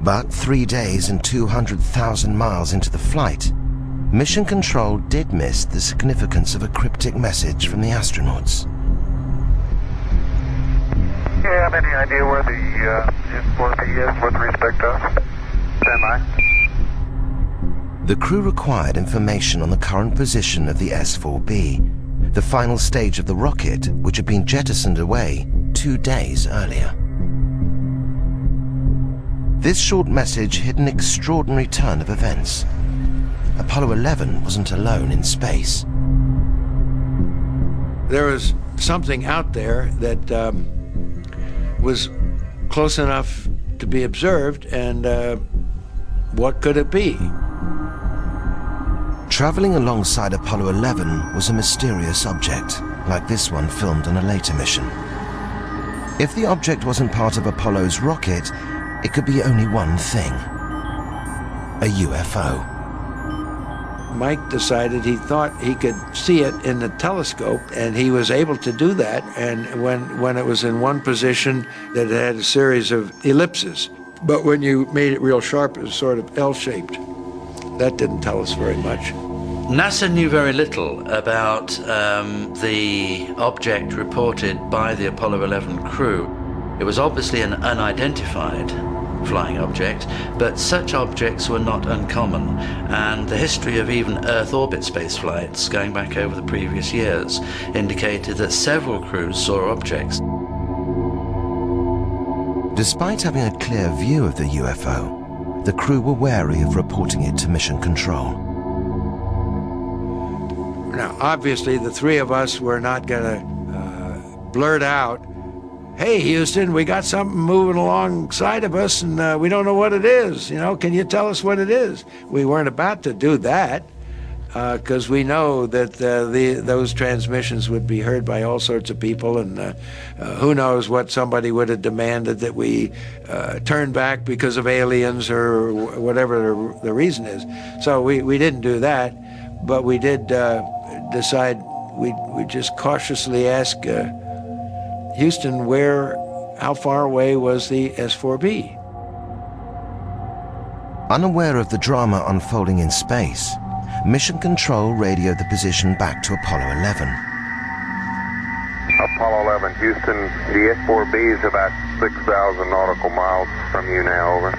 But 3 days and 200,000 miles into the flight, Mission Control did miss the significance of a cryptic message from the astronauts. Do you have any idea where the S4B is with respect to us? Stand by. The crew required information on the current position of the S4B, the final stage of the rocket which had been jettisoned away 2 days earlier. This short message hid an extraordinary turn of events. Apollo 11 wasn't alone in space. There was something out there that was close enough to be observed, and what could it be? Traveling alongside Apollo 11 was a mysterious object, like this one filmed on a later mission. If the object wasn't part of Apollo's rocket, it could be only one thing: a UFO. Mike decided he thought he could see it in the telescope, and he was able to do that. And when it was in one position, that it had a series of ellipses. But when you made it real sharp, it was sort of L-shaped. That didn't tell us very much. NASA knew very little about the object reported by the Apollo 11 crew. It was obviously an unidentified flying object, but such objects were not uncommon, and the history of even Earth orbit space flights going back over the previous years indicated that several crews saw objects. Despite having a clear view of the UFO, the crew were wary of reporting it to Mission Control. Now, obviously, the three of us were not going to blurt out, "Hey, Houston, we got something moving alongside of us, and we don't know what it is. You know, can you tell us what it is?" We weren't about to do that, because we know that those transmissions would be heard by all sorts of people, and who knows what somebody would have demanded that we turn back because of aliens or whatever the reason is. So we didn't do that, but we did decide we just cautiously ask Houston, how far away was the S4B? Unaware of the drama unfolding in space, Mission Control radioed the position back to Apollo 11. Apollo 11, Houston, the S4B is about 6,000 nautical miles from you now, over.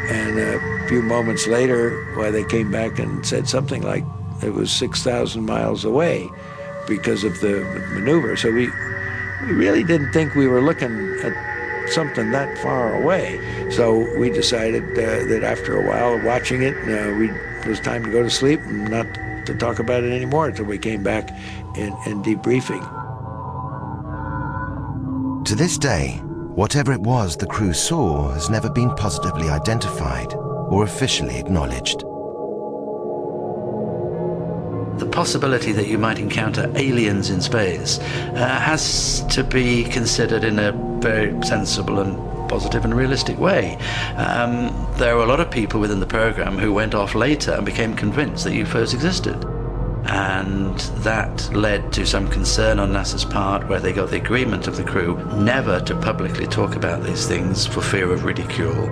And a few moments later, they came back and said something like it was 6,000 miles away because of the maneuver. So we really didn't think we were looking at something that far away. So we decided that after a while of watching it, it was time to go to sleep and not to talk about it anymore until we came back in debriefing. To this day, whatever it was the crew saw has never been positively identified or officially acknowledged. The possibility that you might encounter aliens in space has to be considered in a very sensible and positive and realistic way. There were a lot of people within the program who went off later and became convinced that UFOs existed. And that led to some concern on NASA's part, where they got the agreement of the crew never to publicly talk about these things for fear of ridicule.